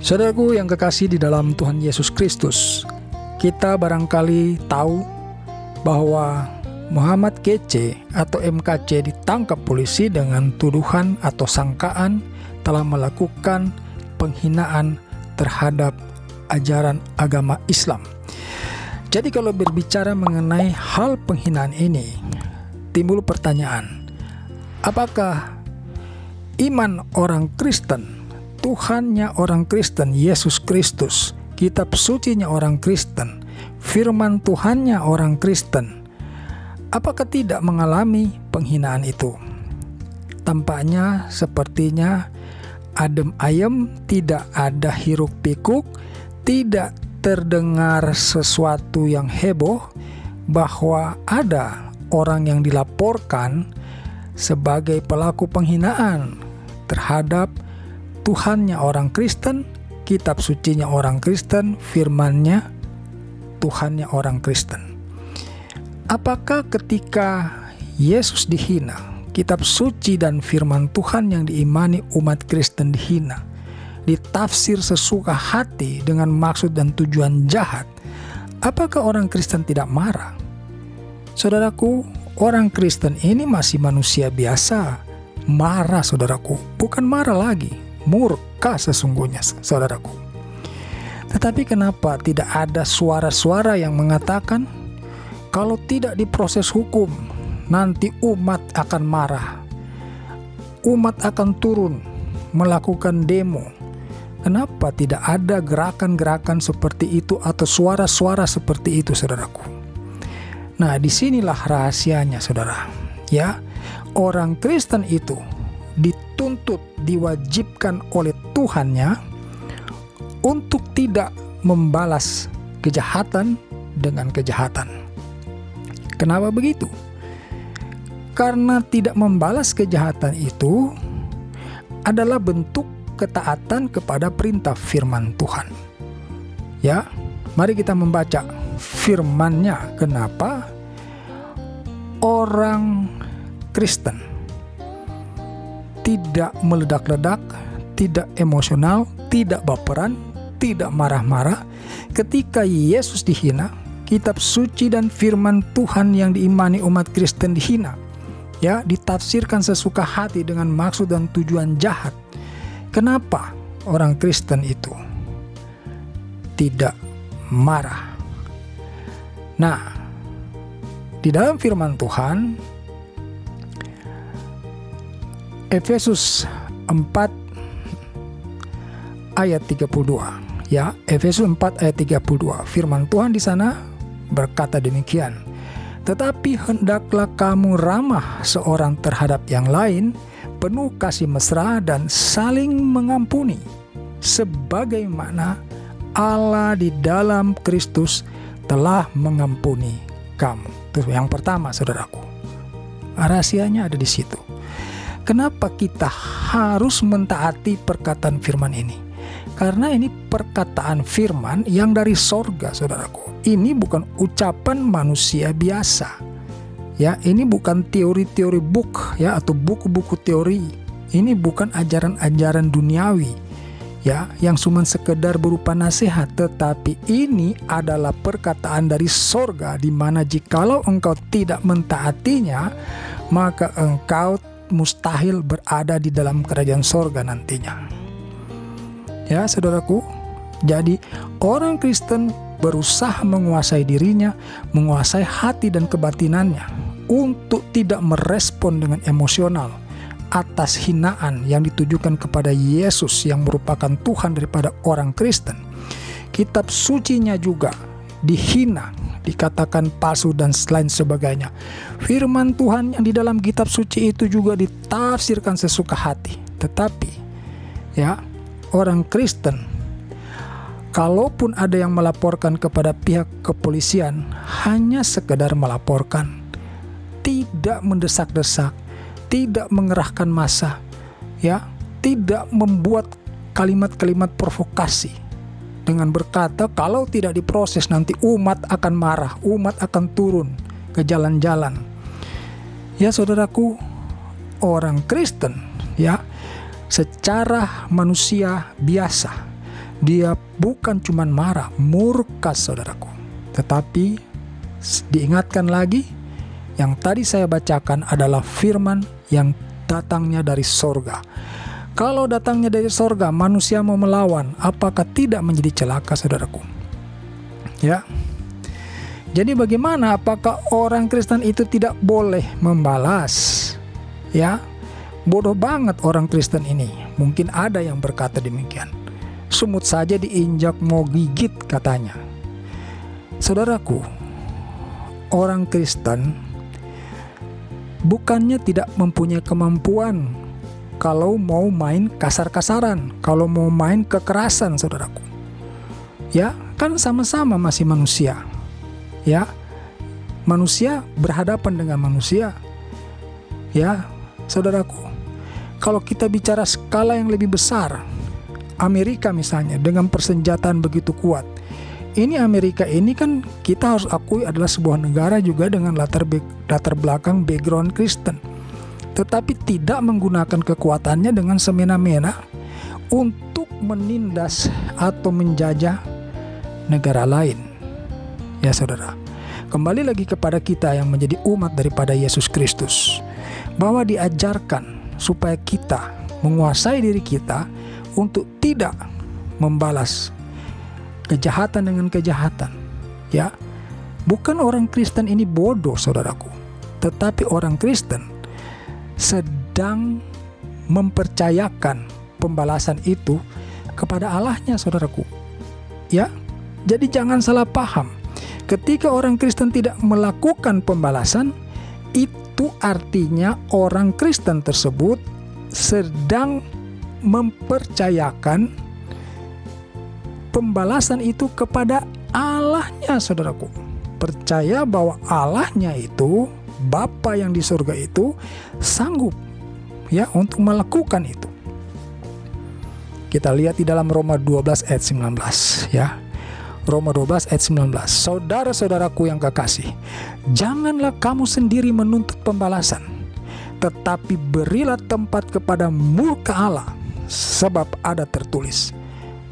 Saudaraku yang kekasih di dalam Tuhan Yesus Kristus, kita barangkali tahu bahwa Muhammad KC atau MKC ditangkap polisi dengan tuduhan atau sangkaan telah melakukan penghinaan terhadap ajaran agama Islam. Jadi kalau berbicara mengenai hal penghinaan ini, timbul pertanyaan, apakah iman orang Kristen, Tuhannya orang Kristen, Yesus Kristus, kitab sucinya orang Kristen, firman Tuhannya orang Kristen, apakah tidak mengalami penghinaan itu? Tampaknya sepertinya adem ayem, tidak ada hiruk pikuk, tidak terdengar sesuatu yang heboh bahwa ada orang yang dilaporkan sebagai pelaku penghinaan terhadap Tuhannya orang Kristen, kitab sucinya orang Kristen, firmannya Tuhannya orang Kristen. Apakah ketika Yesus dihina, kitab suci dan firman Tuhan yang diimani umat Kristen dihina, ditafsir sesuka hati dengan maksud dan tujuan jahat, apakah orang Kristen tidak marah? Saudaraku, orang Kristen ini masih manusia biasa. Marah, saudaraku, bukan marah lagi, murka sesungguhnya, saudaraku. Tetapi kenapa tidak ada suara-suara yang mengatakan kalau tidak diproses hukum, nanti umat akan marah, umat akan turun melakukan demo? Kenapa tidak ada gerakan-gerakan seperti itu atau suara-suara seperti itu, saudaraku? Nah, disinilah rahasianya, saudara. Ya, orang Kristen itu dituntut, diwajibkan oleh Tuhannya untuk tidak membalas kejahatan dengan kejahatan. Kenapa begitu? Karena tidak membalas kejahatan itu adalah bentuk ketaatan kepada perintah firman Tuhan. Ya, mari kita membaca firman-Nya. Kenapa orang Kristen tidak meledak-ledak, tidak emosional, tidak baperan, tidak marah-marah ketika Yesus dihina, kitab suci dan firman Tuhan yang diimani umat Kristen dihina, ya, ditafsirkan sesuka hati dengan maksud dan tujuan jahat? Kenapa orang Kristen itu tidak marah? Nah, di dalam firman Tuhan, Efesus 4 ayat 32, ya, Efesus 4 ayat 32, firman Tuhan di sana berkata demikian, tetapi hendaklah kamu ramah seorang terhadap yang lain, penuh kasih mesra dan saling mengampuni, sebagaimana Allah di dalam Kristus telah mengampuni kamu. Itu yang pertama, saudaraku. Rahasianya ada di situ. Kenapa kita harus mentaati perkataan firman ini? Karena ini perkataan firman yang dari sorga, saudaraku. Ini bukan ucapan manusia biasa. Ya, ini bukan teori-teori book, ya, atau buku-buku teori. Ini bukan ajaran-ajaran duniawi, ya, yang cuma sekedar berupa nasihat, tetapi ini adalah perkataan dari sorga, di mana jikalau engkau tidak mentaatinya, maka engkau mustahil berada di dalam kerajaan sorga nantinya. Ya, saudaraku, jadi orang Kristen berusaha menguasai dirinya, menguasai hati dan kebatinannya untuk tidak merespon dengan emosional atas hinaan yang ditujukan kepada Yesus yang merupakan Tuhan daripada orang Kristen. Kitab sucinya juga dihina, dikatakan palsu dan lain sebagainya. Firman Tuhan yang di dalam kitab suci itu juga ditafsirkan sesuka hati. Tetapi ya, orang Kristen, kalaupun ada yang melaporkan kepada pihak kepolisian, hanya sekedar melaporkan, tidak mendesak-desak, tidak mengerahkan massa, ya, tidak membuat kalimat-kalimat provokasi dengan berkata kalau tidak diproses nanti umat akan marah, umat akan turun ke jalan-jalan. Ya, saudaraku, orang Kristen, ya, secara manusia biasa Dia bukan cuma marah, murka saudaraku. Tetapi diingatkan lagi, yang tadi saya bacakan adalah firman yang datangnya dari sorga. Kalau datangnya dari sorga, manusia mau melawan, apakah tidak menjadi celaka saudaraku? Ya. Jadi bagaimana, apakah orang Kristen itu tidak boleh membalas? Ya. Bodoh banget orang Kristen ini. Mungkin ada yang berkata demikian. Sumut saja diinjak mau gigit katanya. Saudaraku, orang Kristen bukannya tidak mempunyai kemampuan kalau mau main kasar-kasaran, kalau mau main kekerasan saudaraku. Ya, kan sama-sama masih manusia. Ya, manusia berhadapan dengan manusia. Ya, saudaraku, kalau kita bicara skala yang lebih besar, Amerika misalnya dengan persenjataan begitu kuat. Ini Amerika ini kan kita harus akui adalah sebuah negara juga dengan latar belakang background Kristen. Tetapi tidak menggunakan kekuatannya dengan semena-mena untuk menindas atau menjajah negara lain. Ya saudara, kembali lagi kepada kita yang menjadi umat daripada Yesus Kristus, bahwa diajarkan supaya kita menguasai diri kita untuk tidak membalas kejahatan dengan kejahatan. Ya, bukan orang Kristen ini bodoh saudaraku, tetapi orang Kristen sedang mempercayakan pembalasan itu kepada Allahnya saudaraku. Ya, jadi jangan salah paham. Ketika orang Kristen tidak melakukan pembalasan, itu artinya orang Kristen tersebut sedang mempercayakan pembalasan itu kepada Allahnya saudaraku. Percaya bahwa Allahnya itu, Bapa yang di surga itu sanggup ya untuk melakukan itu. Kita lihat di dalam Roma 12 ayat 19 ya. Roma 12 ayat 19. Saudara-saudaraku yang kekasih, janganlah kamu sendiri menuntut pembalasan, tetapi berilah tempat kepada murka Allah, sebab ada tertulis,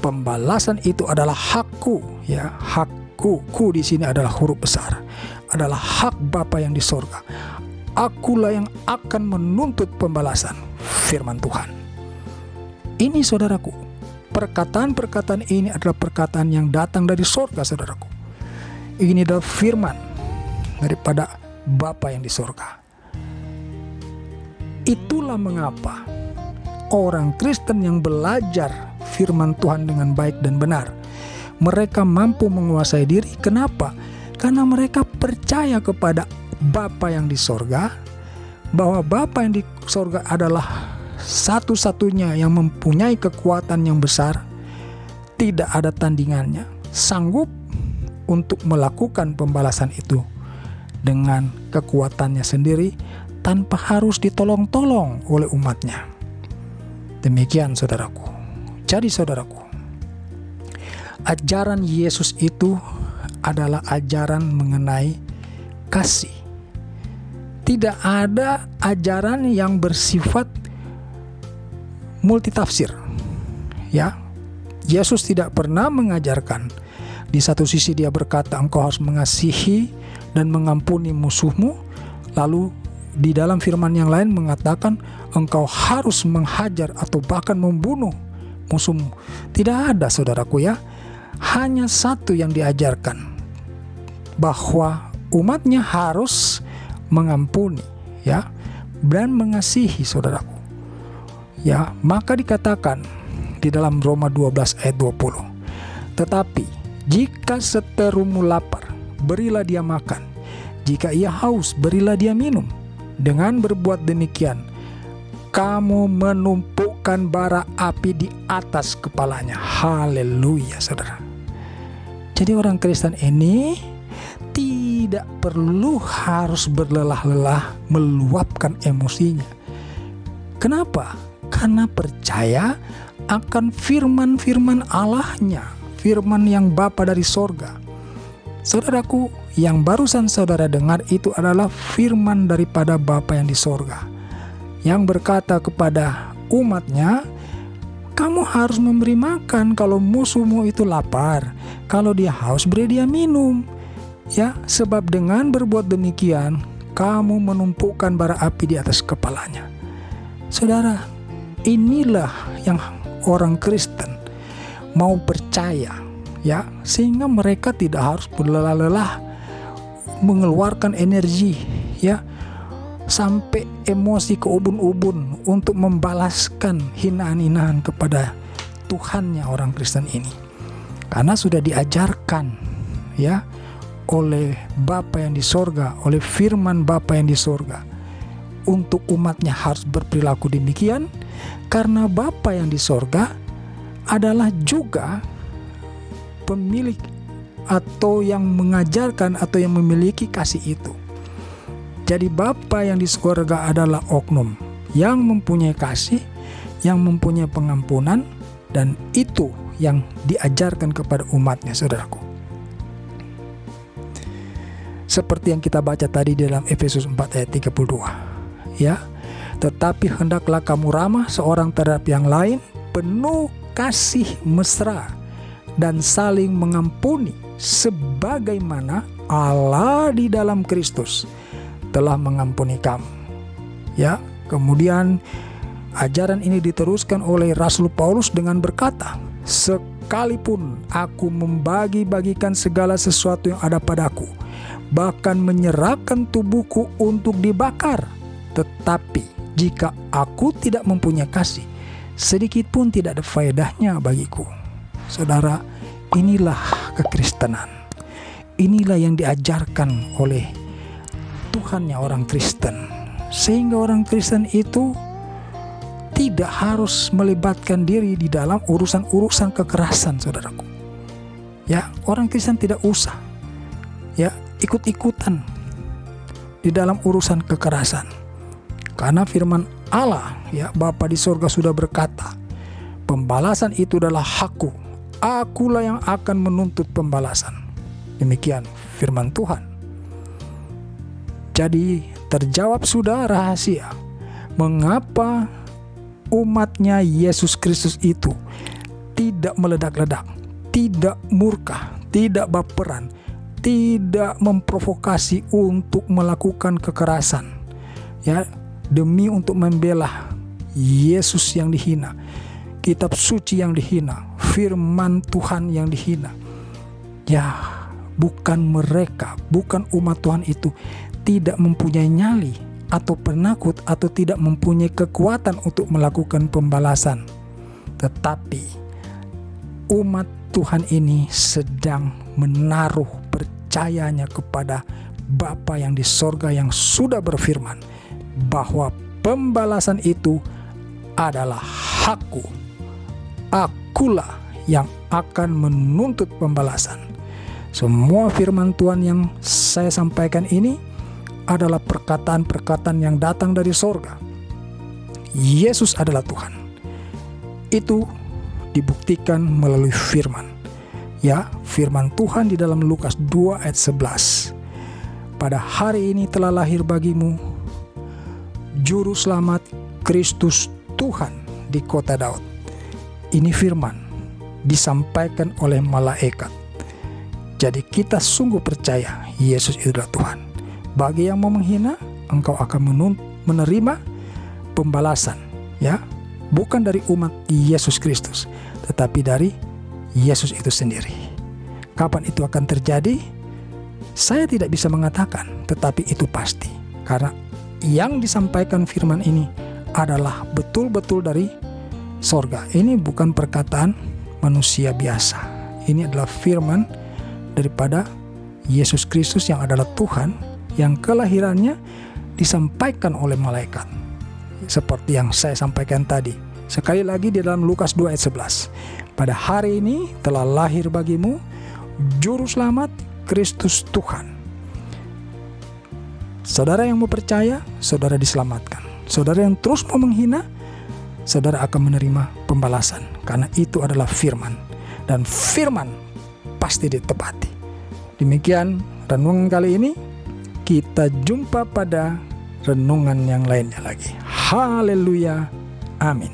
pembalasan itu adalah hakku, ya, hakku. Ku di sini adalah huruf besar, adalah hak Bapa yang di sorga. Akulah yang akan menuntut pembalasan, firman Tuhan. Ini saudaraku, perkataan-perkataan ini adalah perkataan yang datang dari sorga saudaraku. Ini adalah firman daripada Bapa yang di sorga. Itulah mengapa orang Kristen yang belajar firman Tuhan dengan baik dan benar, mereka mampu menguasai diri. Kenapa? Karena mereka percaya kepada Bapa yang di sorga, bahwa Bapa yang di sorga adalah satu-satunya yang mempunyai kekuatan yang besar, tidak ada tandingannya, sanggup untuk melakukan pembalasan itu dengan kekuatannya sendiri tanpa harus ditolong-tolong oleh umatnya. Demikian saudaraku. Jadi saudaraku, ajaran Yesus itu adalah ajaran mengenai kasih. Tidak ada ajaran yang bersifat multitafsir. Ya, Yesus tidak pernah mengajarkan di satu sisi dia berkata engkau harus mengasihi dan mengampuni musuhmu, lalu di dalam firman yang lain mengatakan engkau harus menghajar atau bahkan membunuh musuhmu. Tidak ada saudaraku ya. Hanya satu yang diajarkan, bahwa umatnya harus mengampuni ya dan mengasihi saudaraku. Ya, maka dikatakan di dalam Roma 12 ayat 20. Tetapi jika seterumu lapar, berilah dia makan. Jika ia haus, berilah dia minum. Dengan berbuat demikian, kamu menumpukkan bara api di atas kepalanya. Haleluya, saudara. Jadi orang Kristen ini tidak perlu harus berlelah-lelah meluapkan emosinya. Kenapa? Karena percaya akan firman-firman Allahnya, firman yang Bapa dari sorga. Saudaraku, yang barusan saudara dengar itu adalah firman daripada Bapa yang di sorga, yang berkata kepada umatnya, kamu harus memberi makan kalau musuhmu itu lapar. Kalau dia haus, beri dia minum. Ya, sebab dengan berbuat demikian, kamu menumpukan bara api di atas kepalanya. Saudara, inilah yang orang Kristen mau percaya, ya, sehingga mereka tidak harus berlelah-lelah mengeluarkan energi, ya, sampai emosi ke ubun-ubun untuk membalaskan hinaan-hinaan kepada Tuhannya orang Kristen ini. Karena sudah diajarkan, ya, oleh Bapa yang di sorga, oleh firman Bapa yang di sorga, untuk umatnya harus berperilaku demikian, karena Bapa yang di sorga adalah juga pemilik atau yang mengajarkan atau yang memiliki kasih itu. Jadi Bapa yang di surga adalah oknum yang mempunyai kasih, yang mempunyai pengampunan, dan itu yang diajarkan kepada umatnya, saudaraku. Seperti yang kita baca tadi dalam Efesus 4 ayat 32. Ya, tetapi hendaklah kamu ramah seorang terhadap yang lain, penuh kasih mesra dan saling mengampuni, sebagaimana Allah di dalam Kristus telah mengampuni kamu. Ya, kemudian ajaran ini diteruskan oleh Rasul Paulus dengan berkata, sekalipun aku membagi-bagikan segala sesuatu yang ada padaku, bahkan menyerahkan tubuhku untuk dibakar, tetapi jika aku tidak mempunyai kasih, sedikit pun tidak ada faedahnya bagiku. Saudara, inilah kekristenan. Inilah yang diajarkan oleh Tuhannya orang Kristen, sehingga orang Kristen itu tidak harus melibatkan diri di dalam urusan-urusan kekerasan, saudaraku. Ya, orang Kristen tidak usah, ya, ikut-ikutan di dalam urusan kekerasan, karena firman Allah, ya, Bapa di sorga sudah berkata, pembalasan itu adalah hakku, akulah yang akan menuntut pembalasan. Demikian firman Tuhan. Jadi terjawab sudah rahasia mengapa umatnya Yesus Kristus itu tidak meledak-ledak, tidak murka, tidak baperan, tidak memprovokasi untuk melakukan kekerasan, ya, demi untuk membela Yesus yang dihina, kitab suci yang dihina, firman Tuhan yang dihina. Ya, bukan mereka, bukan umat Tuhan itu tidak mempunyai nyali atau penakut atau tidak mempunyai kekuatan untuk melakukan pembalasan, tetapi umat Tuhan ini sedang menaruh percayanya kepada Bapa yang di sorga yang sudah berfirman bahwa pembalasan itu adalah hakku, akulah yang akan menuntut pembalasan. Semua firman Tuhan yang saya sampaikan ini adalah perkataan-perkataan yang datang dari sorga. Yesus adalah Tuhan. Itu dibuktikan melalui firman. Ya, firman Tuhan di dalam Lukas 2 ayat 11. Pada hari ini telah lahir bagimu Juru Selamat Kristus Tuhan di kota Daud. Ini firman disampaikan oleh malaikat. Jadi kita sungguh percaya Yesus itu adalah Tuhan. Bagi yang mau menghina, engkau akan menerima pembalasan, ya, bukan dari umat Yesus Kristus, tetapi dari Yesus itu sendiri. Kapan itu akan terjadi? Saya tidak bisa mengatakan, tetapi itu pasti, karena yang disampaikan firman ini adalah betul-betul dari sorga. Ini bukan perkataan manusia biasa. Ini adalah firman daripada Yesus Kristus yang adalah Tuhan, yang kelahirannya disampaikan oleh malaikat. Seperti yang saya sampaikan tadi. Sekali lagi di dalam Lukas 2 ayat 11. Pada hari ini telah lahir bagimu Juru Selamat Kristus Tuhan. Saudara yang mau percaya, saudara diselamatkan. Saudara yang terus mau menghina, saudara akan menerima pembalasan. Karena itu adalah firman. Dan firman pasti ditepati. Demikian renungan kali ini. Kita jumpa pada renungan yang lainnya lagi. Haleluya. Amin.